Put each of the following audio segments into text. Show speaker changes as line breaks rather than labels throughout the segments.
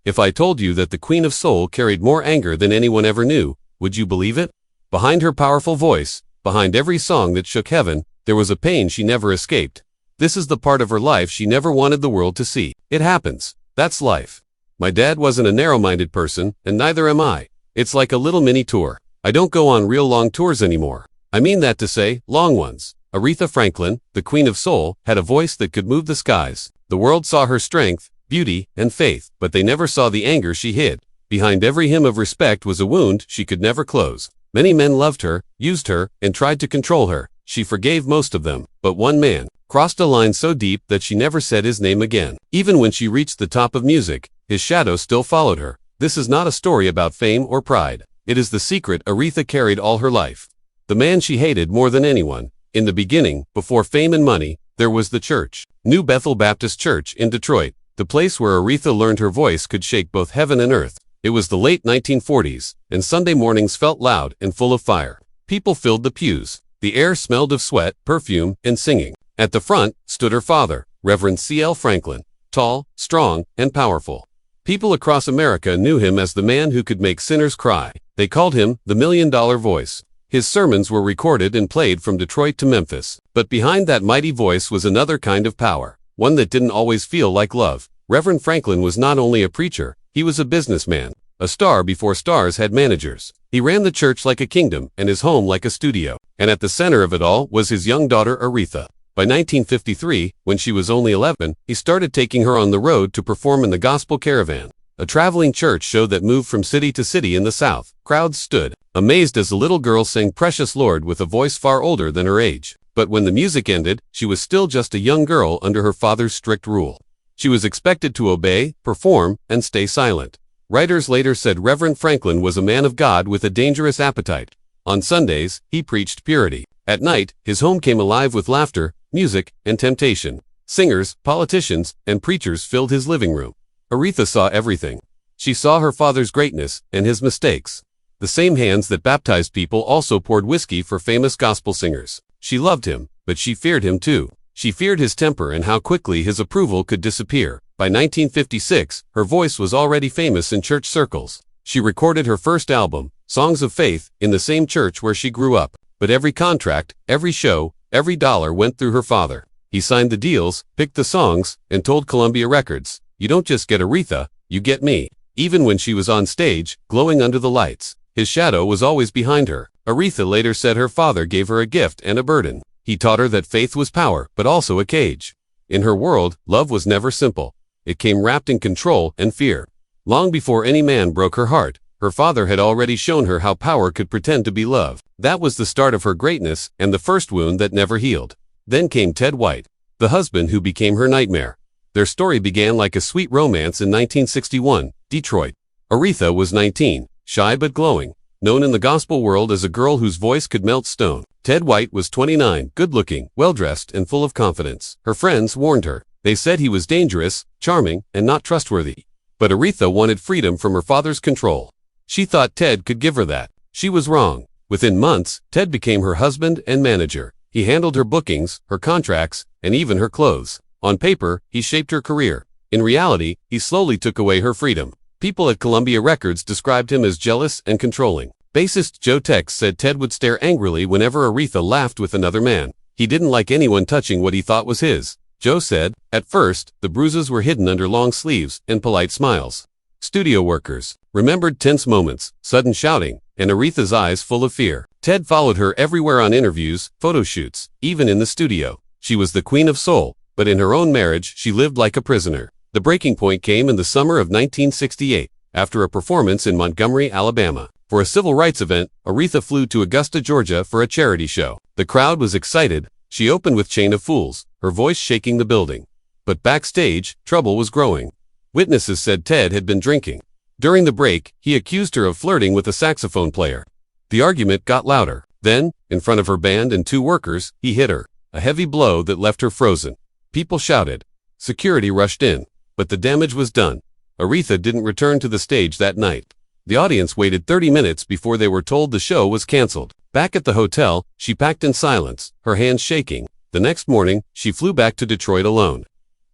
If I told you that the Queen of Soul carried more anger than anyone ever knew, would you believe it? Behind her powerful voice, behind every song that shook heaven, there was a pain she never escaped. This is the part of her life she never wanted the world to see. It happens. That's life. My dad wasn't a narrow-minded person, and neither am I. It's like a little mini tour. I don't go on real long tours anymore. I mean that to say, long ones. Aretha Franklin, the Queen of Soul, had a voice that could move the skies. The world saw her strength, beauty, and faith, but they never saw the anger she hid. Behind every hymn of respect was a wound she could never close. Many men loved her, used her, and tried to control her. She forgave most of them, but one man crossed a line so deep that she never said his name again. Even when she reached the top of music, his shadow still followed her. This is not a story about fame or pride. It is the secret Aretha carried all her life. The man she hated more than anyone. In the beginning, before fame and money, there was the church. New Bethel Baptist Church in Detroit, the place where Aretha learned her voice could shake both heaven and earth. It was the late 1940s, and Sunday mornings felt loud and full of fire. People filled the pews. The air smelled of sweat, perfume, and singing. At the front stood her father, Reverend C.L. Franklin, tall, strong, and powerful. People across America knew him as the man who could make sinners cry. They called him the $1,000,000 voice. His sermons were recorded and played from Detroit to Memphis. But behind that mighty voice was another kind of power, one that didn't always feel like love. Reverend Franklin was not only a preacher, he was a businessman, a star before stars had managers. He ran the church like a kingdom and his home like a studio. And at the center of it all was his young daughter Aretha. By 1953, when she was only 11, he started taking her on the road to perform in the Gospel Caravan, a traveling church show that moved from city to city in the South. Crowds stood amazed as the little girl sang Precious Lord with a voice far older than her age. But when the music ended, she was still just a young girl under her father's strict rule. She was expected to obey, perform, and stay silent. Writers later said Reverend Franklin was a man of God with a dangerous appetite. On Sundays, he preached purity. At night, his home came alive with laughter, music, and temptation. Singers, politicians, and preachers filled his living room. Aretha saw everything. She saw her father's greatness and his mistakes. The same hands that baptized people also poured whiskey for famous gospel singers. She loved him, but she feared him too. She feared his temper and how quickly his approval could disappear. By 1956, her voice was already famous in church circles. She recorded her first album, Songs of Faith, in the same church where she grew up. But every contract, every show, every dollar went through her father. He signed the deals, picked the songs, and told Columbia Records, "You don't just get Aretha, you get me." Even when she was on stage, glowing under the lights, his shadow was always behind her. Aretha later said her father gave her a gift and a burden. He taught her that faith was power, but also a cage. In her world, love was never simple. It came wrapped in control and fear. Long before any man broke her heart, her father had already shown her how power could pretend to be love. That was the start of her greatness and the first wound that never healed. Then came Ted White, the husband who became her nightmare. Their story began like a sweet romance in 1961, Detroit. Aretha was 19, shy but glowing, known in the gospel world as a girl whose voice could melt stone. Ted White was 29, good-looking, well-dressed, and full of confidence. Her friends warned her. They said he was dangerous, charming, and not trustworthy. But Aretha wanted freedom from her father's control. She thought Ted could give her that. She was wrong. Within months, Ted became her husband and manager. He handled her bookings, her contracts, and even her clothes. On paper, he shaped her career. In reality, he slowly took away her freedom. People at Columbia Records described him as jealous and controlling. Bassist Joe Tex said Ted would stare angrily whenever Aretha laughed with another man. He didn't like anyone touching what he thought was his. Joe said, at first, the bruises were hidden under long sleeves and polite smiles. Studio workers remembered tense moments, sudden shouting, and Aretha's eyes full of fear. Ted followed her everywhere on interviews, photo shoots, even in the studio. She was the Queen of Soul, but in her own marriage, she lived like a prisoner. The breaking point came in the summer of 1968, after a performance in Montgomery, Alabama. For a civil rights event, Aretha flew to Augusta, Georgia for a charity show. The crowd was excited. She opened with Chain of Fools, her voice shaking the building. But backstage, trouble was growing. Witnesses said Ted had been drinking. During the break, he accused her of flirting with a saxophone player. The argument got louder. Then, in front of her band and two workers, he hit her. A heavy blow that left her frozen. People shouted. Security rushed in. But the damage was done. Aretha didn't return to the stage that night. The audience waited 30 minutes before they were told the show was canceled. Back at the hotel, she packed in silence, her hands shaking. The next morning, she flew back to Detroit alone.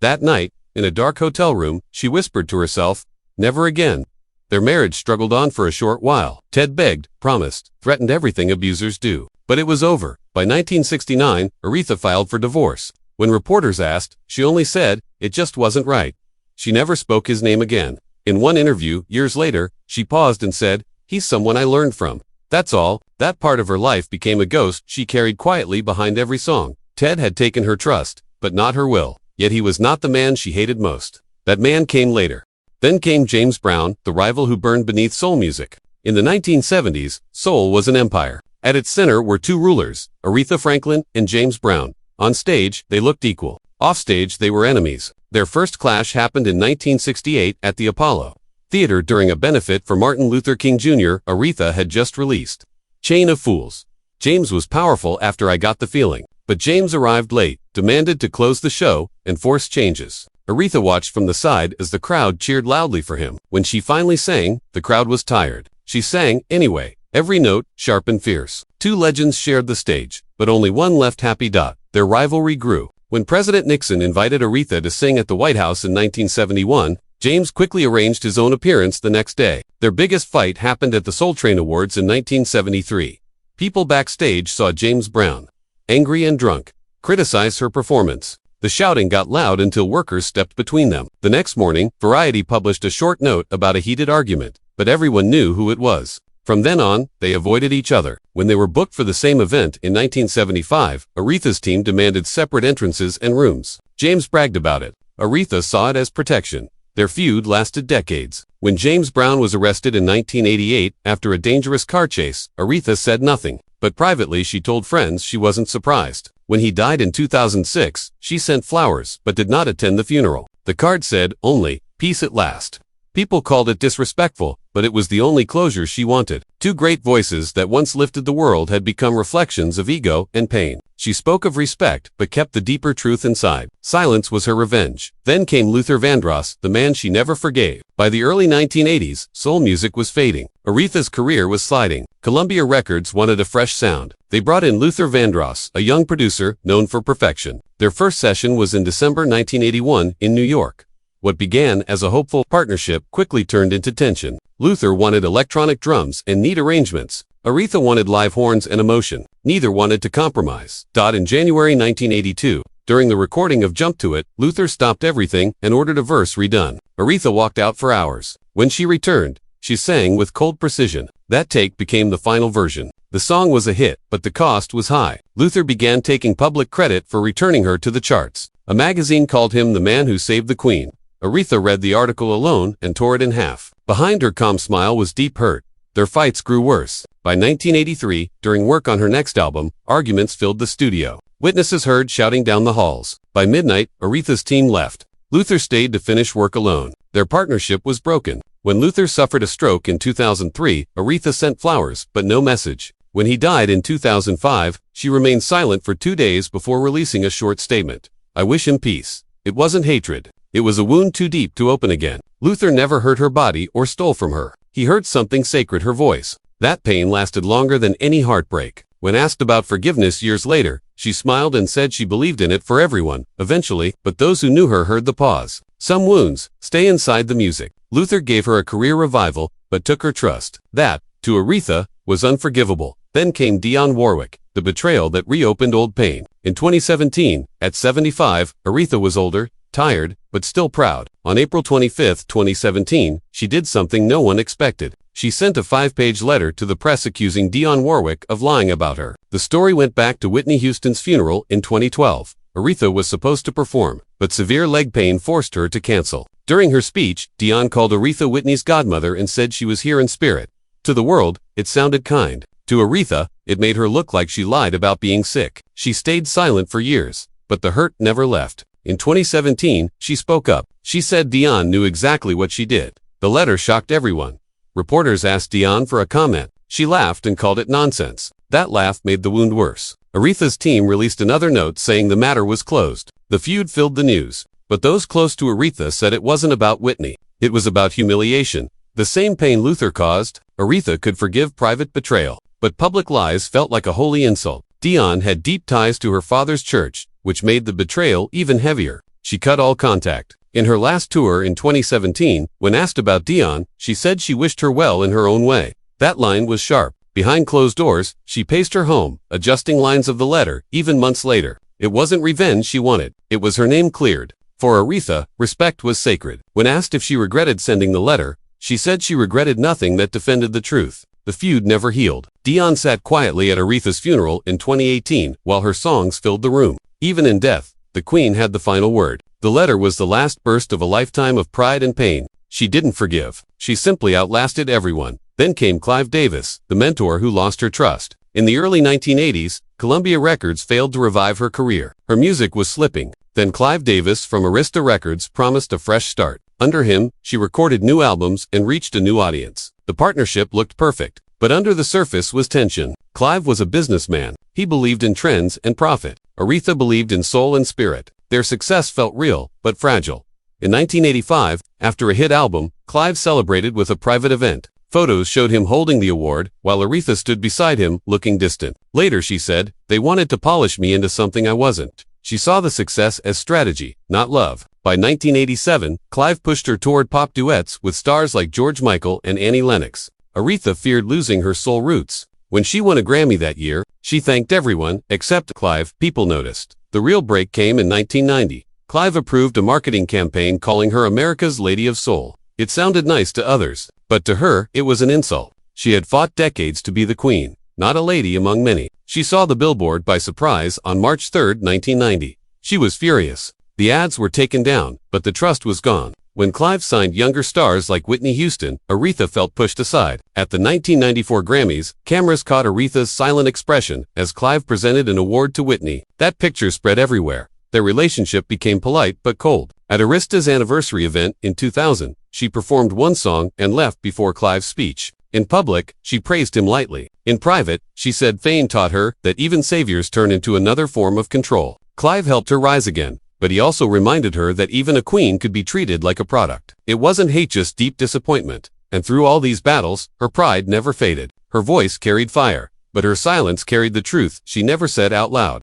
That night, in a dark hotel room, she whispered to herself, Never again. Their marriage struggled on for a short while. Ted begged, promised, threatened everything abusers do. But it was over. By 1969, Aretha filed for divorce. When reporters asked, she only said, it just wasn't right. She never spoke his name again. In one interview, years later, she paused and said, he's someone I learned from. That's all. That part of her life became a ghost she carried quietly behind every song. Ted had taken her trust, but not her will. Yet he was not the man she hated most. That man came later. Then came James Brown, the rival who burned beneath soul music. In the 1970s, soul was an empire. At its center were two rulers, Aretha Franklin and James Brown. On stage, they looked equal. Offstage, they were enemies. Their first clash happened in 1968 at the Apollo Theater during a benefit for Martin Luther King Jr. Aretha had just released Chain of Fools. James was powerful after I Got the Feeling, but James arrived late, demanded to close the show, and forced changes. Aretha watched from the side as the crowd cheered loudly for him. When she finally sang, the crowd was tired. She sang, anyway, every note, sharp and fierce. Two legends shared the stage, but only one left happy. Their rivalry grew. When President Nixon invited Aretha to sing at the White House in 1971, James quickly arranged his own appearance the next day. Their biggest fight happened at the Soul Train Awards in 1973. People backstage saw James Brown, angry and drunk, criticize her performance. The shouting got loud until workers stepped between them. The next morning, Variety published a short note about a heated argument, but everyone knew who it was. From then on, they avoided each other. When they were booked for the same event in 1975, Aretha's team demanded separate entrances and rooms. James bragged about it. Aretha saw it as protection. Their feud lasted decades. When James Brown was arrested in 1988 after a dangerous car chase, Aretha said nothing, but privately she told friends she wasn't surprised. When he died in 2006, she sent flowers but did not attend the funeral. The card said only, "Peace at last." People called it disrespectful, but it was the only closure she wanted. Two great voices that once lifted the world had become reflections of ego and pain. She spoke of respect, but kept the deeper truth inside. Silence was her revenge. Then came Luther Vandross, the man she never forgave. By the early 1980s, soul music was fading. Aretha's career was sliding. Columbia Records wanted a fresh sound. They brought in Luther Vandross, a young producer known for perfection. Their first session was in December 1981 in New York. What began as a hopeful partnership quickly turned into tension. Luther wanted electronic drums and neat arrangements. Aretha wanted live horns and emotion. Neither wanted to compromise. In January 1982, during the recording of Jump to It, Luther stopped everything and ordered a verse redone. Aretha walked out for hours. When she returned, she sang with cold precision. That take became the final version. The song was a hit, but the cost was high. Luther began taking public credit for returning her to the charts. A magazine called him the man who saved the Queen. Aretha read the article alone and tore it in half. Behind her calm smile was deep hurt. Their fights grew worse. By 1983, during work on her next album, arguments filled the studio. Witnesses heard shouting down the halls. By midnight, Aretha's team left. Luther stayed to finish work alone. Their partnership was broken. When Luther suffered a stroke in 2003, Aretha sent flowers, but no message. When he died in 2005, she remained silent for 2 days before releasing a short statement. "I wish him peace." It wasn't hatred. It was a wound too deep to open again. Luther never hurt her body or stole from her. He hurt something sacred, her voice. That pain lasted longer than any heartbreak. When asked about forgiveness years later, she smiled and said she believed in it for everyone, eventually, but those who knew her heard the pause. Some wounds stay inside the music. Luther gave her a career revival, but took her trust. That, to Aretha, was unforgivable. Then came Dionne Warwick, the betrayal that reopened old pain. In 2017, at 75, Aretha was older, tired, but still proud. On April 25, 2017, she did something no one expected. She sent a 5-page letter to the press accusing Dionne Warwick of lying about her. The story went back to Whitney Houston's funeral in 2012. Aretha was supposed to perform, but severe leg pain forced her to cancel. During her speech, Dionne called Aretha Whitney's godmother and said she was here in spirit. To the world, it sounded kind. To Aretha, it made her look like she lied about being sick. She stayed silent for years, but the hurt never left. In 2017, she spoke up. She said Dionne knew exactly what she did. The letter shocked everyone. Reporters asked Dionne for a comment. She laughed and called it nonsense. That laugh made the wound worse. Aretha's team released another note saying the matter was closed. The feud filled the news. But those close to Aretha said it wasn't about Whitney. It was about humiliation. The same pain Luther caused, Aretha could forgive private betrayal. But public lies felt like a holy insult. Dionne had deep ties to her father's church, which made the betrayal even heavier. She cut all contact. In her last tour in 2017, when asked about Dionne, she said she wished her well in her own way. That line was sharp. Behind closed doors, she paced her home, adjusting lines of the letter, even months later. It wasn't revenge she wanted. It was her name cleared. For Aretha, respect was sacred. When asked if she regretted sending the letter, she said she regretted nothing that defended the truth. The feud never healed. Dionne sat quietly at Aretha's funeral in 2018 while her songs filled the room. Even in death, the Queen had the final word. The letter was the last burst of a lifetime of pride and pain. She didn't forgive. She simply outlasted everyone. Then came Clive Davis, the mentor who lost her trust. In the early 1980s, Columbia Records failed to revive her career. Her music was slipping. Then Clive Davis from Arista Records promised a fresh start. Under him, she recorded new albums and reached a new audience. The partnership looked perfect, but under the surface was tension. Clive was a businessman. He believed in trends and profit. Aretha believed in soul and spirit. Their success felt real, but fragile. In 1985, after a hit album, Clive celebrated with a private event. Photos showed him holding the award, while Aretha stood beside him, looking distant. Later she said, "They wanted to polish me into something I wasn't." She saw the success as strategy, not love. By 1987, Clive pushed her toward pop duets with stars like George Michael and Annie Lennox. Aretha feared losing her soul roots. When she won a Grammy that year, she thanked everyone, except Clive. People noticed. The real break came in 1990. Clive approved a marketing campaign calling her America's Lady of Soul. It sounded nice to others, but to her, it was an insult. She had fought decades to be the queen, not a lady among many. She saw the billboard by surprise on March 3, 1990. She was furious. The ads were taken down, but the trust was gone. When Clive signed younger stars like Whitney Houston, Aretha felt pushed aside. At the 1994 Grammys, cameras caught Aretha's silent expression as Clive presented an award to Whitney. That picture spread everywhere. Their relationship became polite but cold. At Arista's anniversary event in 2000, she performed one song and left before Clive's speech. In public, she praised him lightly. In private, she said fame taught her that even saviors turn into another form of control. Clive helped her rise again, but he also reminded her that even a queen could be treated like a product. It wasn't hate, just deep disappointment. And through all these battles, her pride never faded. Her voice carried fire, but her silence carried the truth she never said out loud.